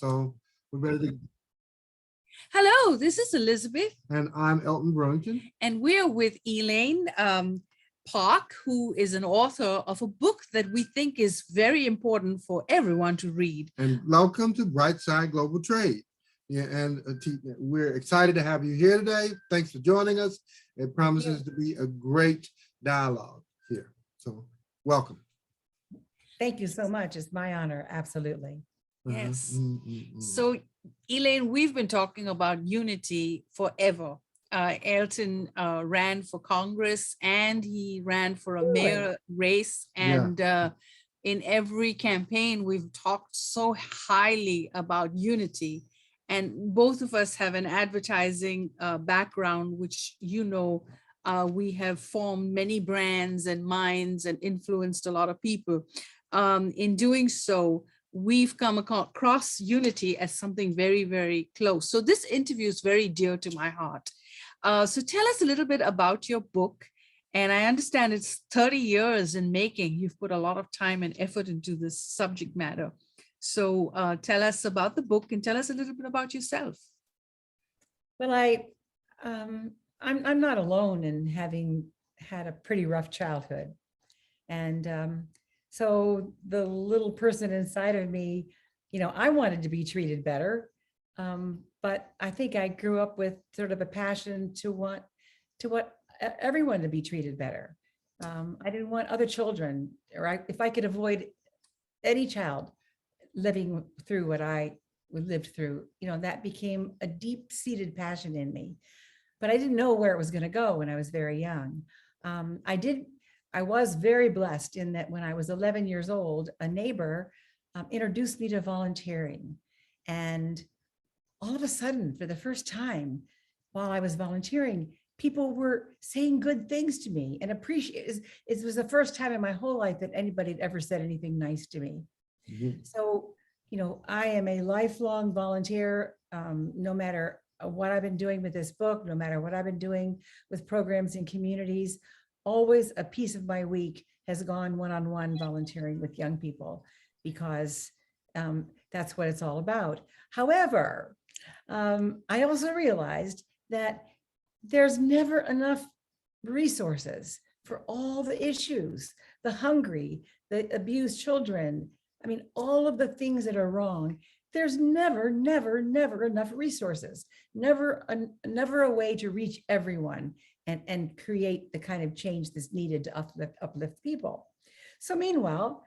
So we're ready to. Hello, this is Elizabeth. And I'm Elton Brunington. And we're with Elaine Parke, who is an author of a book that we think is very important for everyone to read. And welcome to Brightside Global Trade. Yeah, and we're excited to have you here today. Thanks for joining us. It promises to be a great dialogue here. So welcome. Thank you so much. It's my honor. Absolutely. Yes. So Elaine, we've been talking about unity forever. Elton ran for Congress and he ran for a mayor race. And in every campaign, we've talked so highly about unity. And both of us have an advertising background, which, you know, we have formed many brands and minds and influenced a lot of people. In doing so, we've come across unity as something very, very close. So this interview is very dear to my heart. So tell us a little bit about your book. And I understand it's 30 years in making. You've put a lot of time and effort into this subject matter. So tell us about the book and tell us a little bit about yourself. Well, I'm not alone in having had a pretty rough childhood. And so the little person inside of me, you know, I wanted to be treated better. But I think I grew up with sort of a passion to want everyone to be treated better. I didn't want other children, or if I could avoid any child living through what I lived through, you know, that became a deep-seated passion in me. But I didn't know where it was going to go when I was very young. I was very blessed in that when I was 11 years old, a neighbor introduced me to volunteering. And all of a sudden, for the first time, while I was volunteering, people were saying good things to me and appreciate. It was the first time in my whole life that anybody had ever said anything nice to me. So, you know, I am a lifelong volunteer, no matter what I've been doing with this book, no matter what I've been doing with programs in communities, always a piece of my week has gone one-on-one volunteering with young people because that's what it's all about. However, I also realized that there's never enough resources for all the issues, the hungry, the abused children. I mean, all of the things that are wrong. There's never enough resources, never a way to reach everyone and create the kind of change that's needed to uplift people. So meanwhile,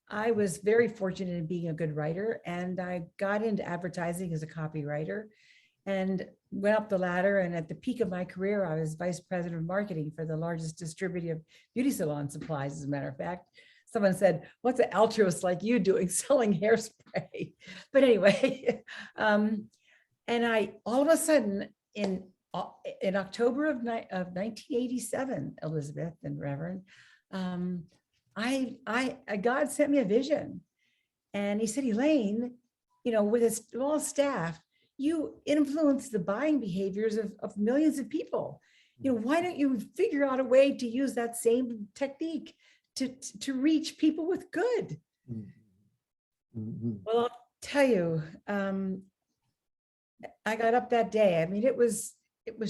I was very fortunate in being a good writer, and I got into advertising as a copywriter and went up the ladder. And at the peak of my career, I was vice president of marketing for the largest distributor of beauty salon supplies, as a matter of fact. Someone said, what's an altruist like you doing selling hairspray? But anyway, and I all of a sudden in October of 1987, Elizabeth and Reverend, God sent me a vision, and he said, Elaine, you know, with his small staff, you influence the buying behaviors of millions of people. You know, why don't you figure out a way to use that same technique to reach people with good? Well, I'll tell you, I got up that day. I mean, it was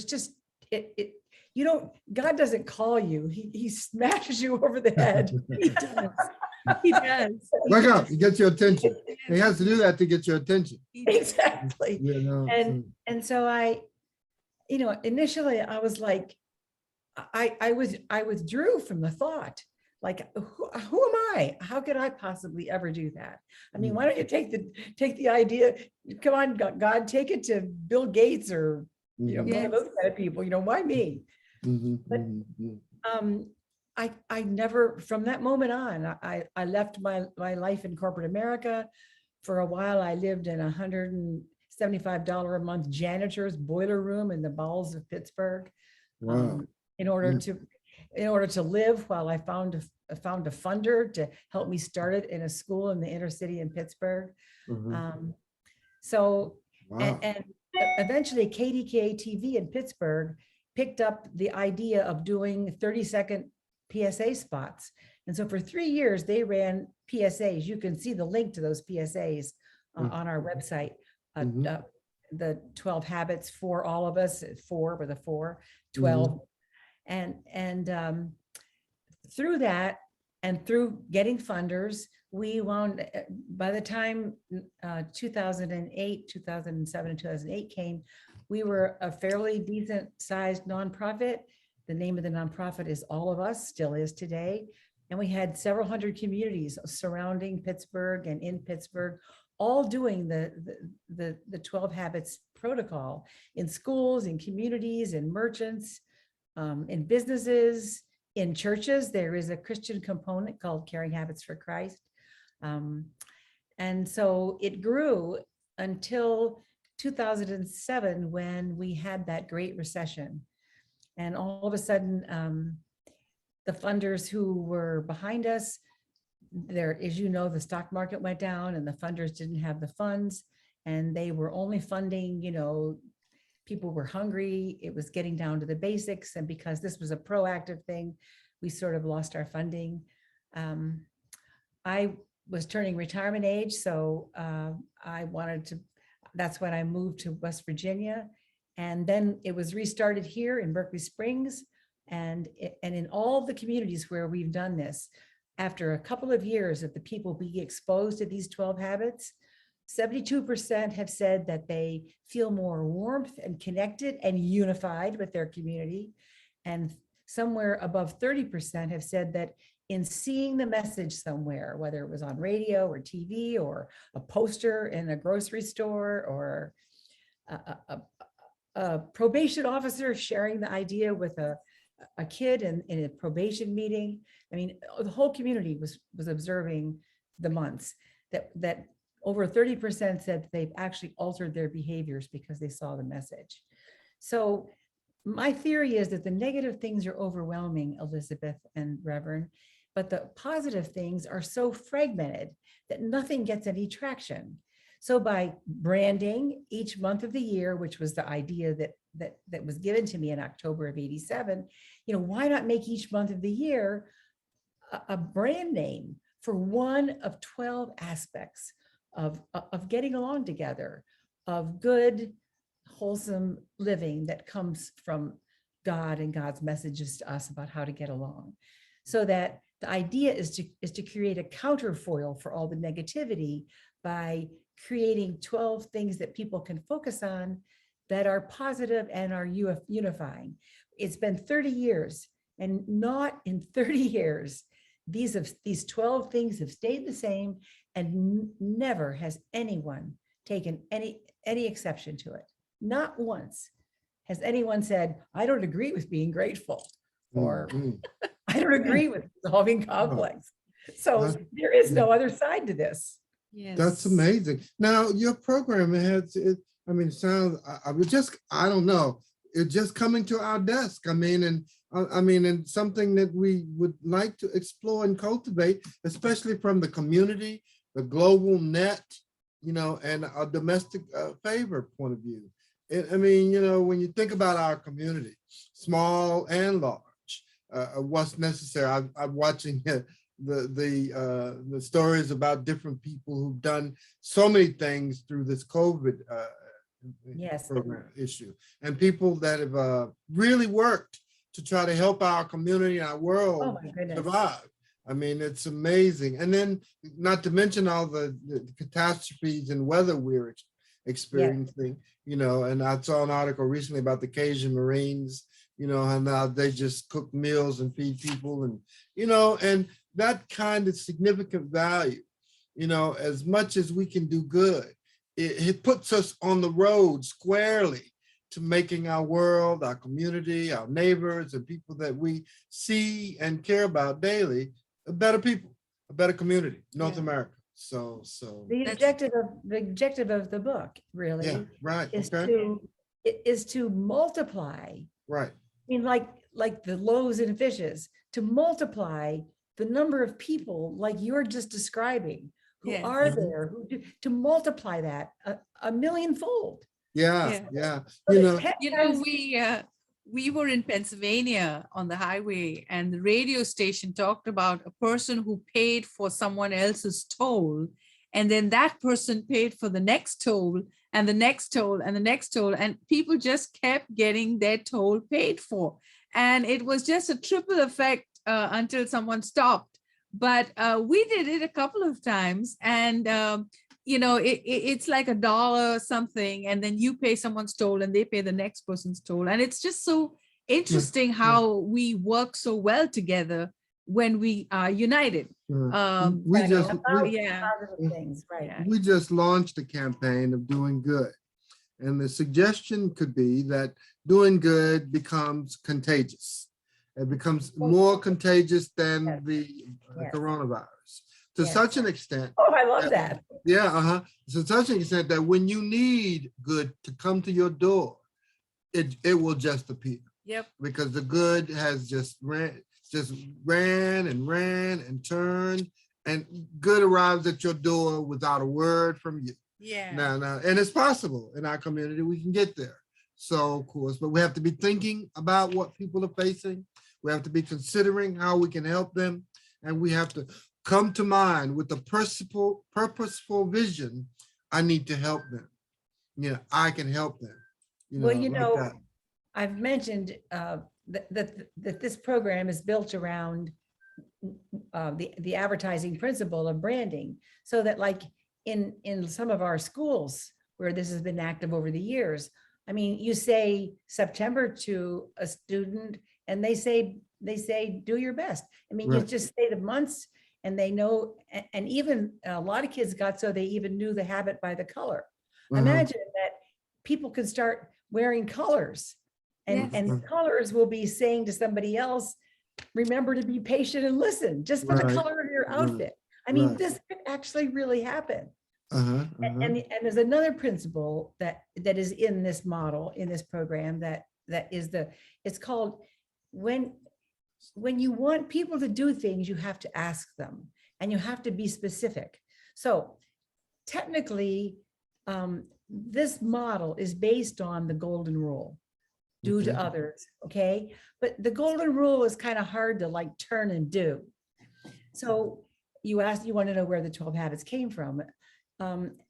just, you don't, God doesn't call you. He smashes you over the head. He does. He does. Wake up, he gets your attention. He has to do that to get your attention. Exactly. You know, and so I, you know, initially I was like, I withdrew from the thought. Like, who am I? How could I possibly ever do that? I mean, why don't you take the idea? Come on, God, take it to Bill Gates or you know, one of those kind of people. You know, why me? But I never, from that moment on, I left my life in corporate America. For a while, I lived in $175 a month janitor's boiler room in the bowels of Pittsburgh. wow. In order to live, while I found a funder to help me start it in a school in the inner city in Pittsburgh. So, Wow. and eventually KDKA TV in Pittsburgh picked up the idea of doing 30-second PSA spots. And so for 3 years, they ran PSAs. You can see the link to those PSAs on our website. Mhm. The 12 habits for all of us, 4 with a 4, 12. And through that and through getting funders, we wound, by the time 2008, 2007, and 2008 came, we were a fairly decent sized nonprofit. The name of the nonprofit is All of Us, still is today. And we had several hundred communities surrounding Pittsburgh and in Pittsburgh, all doing the 12 habits protocol in schools, in communities, in merchants, in businesses, in churches. There is a Christian component called Caring Habits for Christ. And so it grew until 2007, when we had that great recession. And all of a sudden, the funders who were behind us, there, as you know, the stock market went down and the funders didn't have the funds, and they were only funding, people were hungry. It was getting down to the basics. And because this was a proactive thing, we sort of lost our funding. I was turning retirement age, so that's when I moved to West Virginia. And then it was restarted here in Berkeley Springs, and in all the communities where we've done this. After a couple of years of the people being exposed to these 12 habits, 72% have said that they feel more warmth and connected and unified with their community. And somewhere above 30% have said that in seeing the message somewhere, whether it was on radio or TV or a poster in a grocery store or a probation officer sharing the idea with a kid in a probation meeting. I mean, the whole community was observing the months that over 30% said they've actually altered their behaviors because they saw the message. So my theory is that the negative things are overwhelming, Elizabeth and Reverend, but the positive things are so fragmented that nothing gets any traction. So by branding each month of the year, which was the idea that was given to me in October of '87, why not make each month of the year a brand name for one of 12 aspects of getting along together, of good, wholesome living that comes from God and God's messages to us about how to get along. So that the idea is to create a counterfoil for all the negativity by creating 12 things that people can focus on that are positive and are unifying. It's been 30 years, and not in 30 years, these 12 things have stayed the same, and never has anyone taken any exception to it. Not once has anyone said, I don't agree with being grateful, or I don't agree with solving conflicts. So there is no other side to this. Yes. That's amazing. Now, your program I don't know, it's just coming to our desk. And something that we would like to explore and cultivate, especially from the community, the global net, and a domestic favor point of view. When you think about our community, small and large, what's necessary. I'm watching the stories about different people who've done so many things through this COVID program issue, and people that have really worked to try to help our community and our world survive. It's amazing. And then not to mention all the catastrophes and weather we're experiencing, and I saw an article recently about the Cajun Marines, and now they just cook meals and feed people, and, and that kind of significant value, as much as we can do good, it puts us on the road squarely to making our world, our community, our neighbors, and people that we see and care about daily, a better people, a better community, North America. So the objective of the book really is to multiply. Right. Like the loaves and fishes, to multiply the number of people like you're just describing who are there, to multiply that a millionfold. Yeah. We were in Pennsylvania on the highway, and the radio station talked about a person who paid for someone else's toll, And then that person paid for the next toll and the next toll and the next toll. And people just kept getting their toll paid for. And it was just a triple effect until someone stopped. But we did it a couple of times. And, it's like $1 something. And then you pay someone's toll and they pay the next person's toll. And it's just so interesting how we work so well together when we are united. We just things, right? Yeah. we just launched a campaign of doing good, and the suggestion could be that doing good becomes contagious. It becomes more contagious than the coronavirus to such an extent. Oh, I love that. Yeah, to such an extent that when you need good to come to your door, it will just appear. Yep. Because the good has just ran and turned, and good arrives at your door without a word from you. Yeah. Now, and it's possible in our community, we can get there. So, of course, but we have to be thinking about what people are facing. We have to be considering how we can help them. And we have to come to mind with the purposeful vision. I need to help them. I can help them. Well, I've mentioned that this program is built around the advertising principle of branding, so that like in some of our schools where this has been active over the years, I mean, you say September to a student and they say do your best. I mean, you just say the months and they know, and even a lot of kids got so they even knew the habit by the color. Imagine that people could start wearing colors. And colors will be saying to somebody else, remember to be patient and listen, just for the color of your outfit. I mean, this could actually really happen. And there's another principle that is in this model, in this program, it's called when you want people to do things, you have to ask them and you have to be specific. So technically, this model is based on the golden rule. Do to others, okay? But the golden rule is kind of hard to like turn and do. So you want to know where the 12 habits came from.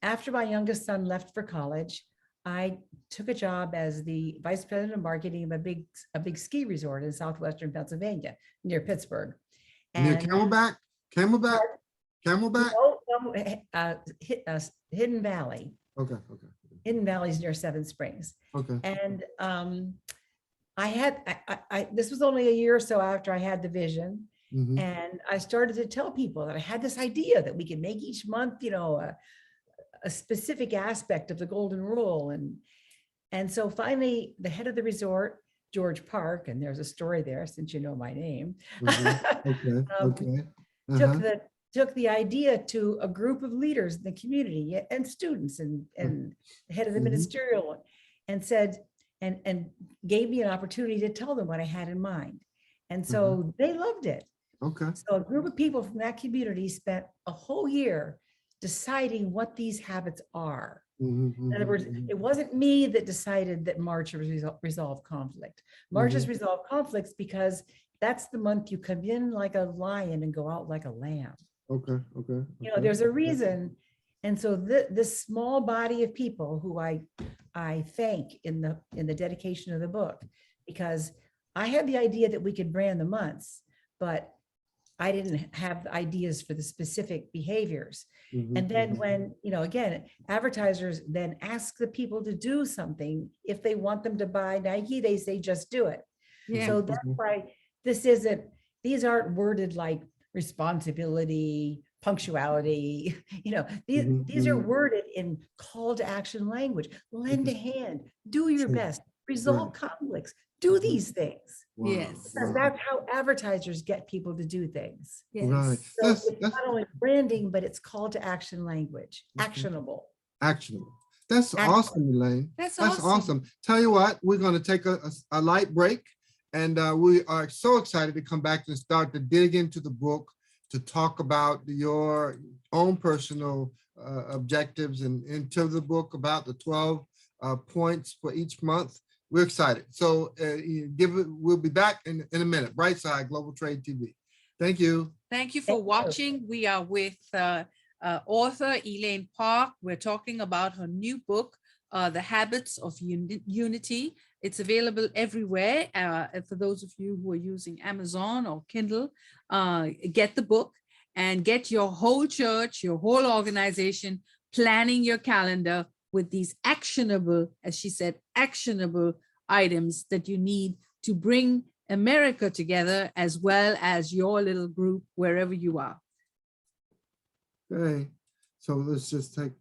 After my youngest son left for college, I took a job as the vice president of marketing of a big ski resort in southwestern Pennsylvania near Pittsburgh. Near Camelback? Hidden Valley. Okay. Hidden Valley's near Seven Springs. Okay. And this was only a year or so after I had the vision. And I started to tell people that I had this idea that we could make each month, a specific aspect of the golden rule. And so finally the head of the resort, George Parke, and there's a story there since you know my name, took the idea to a group of leaders in the community and students and the head of the ministerial, and said, and gave me an opportunity to tell them what I had in mind. And so they loved it. Okay. So a group of people from that community spent a whole year deciding what these habits are. In other words, it wasn't me that decided that March was resolve conflict. March is resolve conflicts because that's the month you come in like a lion and go out like a lamb. Okay. There's a reason. And so this small body of people who I thank in the dedication of the book, because I had the idea that we could brand the months, but I didn't have ideas for the specific behaviors. And then when, again, advertisers then ask the people to do something, if they want them to buy Nike, they say, just do it. Yeah. So that's why these aren't worded like responsibility, punctuality, these are worded in call to action language. Lend a hand, do your best, resolve conflicts, do these things. Wow. Yes. Because that's how advertisers get people to do things. Yes. Right. So it's not only branding, but it's call to action language, actionable. Actionable. That's awesome, Elaine. That's awesome. Tell you what, we're going to take a light break, and we are so excited to come back and start to dig into the book, to talk about your own personal objectives and into the book about the 12 points for each month. We're excited. So we'll be back in a minute. Brightside Global Trade TV. Thank you. Thank you for watching. We are with author, Elaine Parke. We're talking about her new book, The Habits of Unity. It's available everywhere. For those of you who are using Amazon or Kindle, get the book and get your whole church, your whole organization planning your calendar with these actionable, as she said, actionable items that you need to bring America together, as well as your little group wherever you are. Okay, so let's just take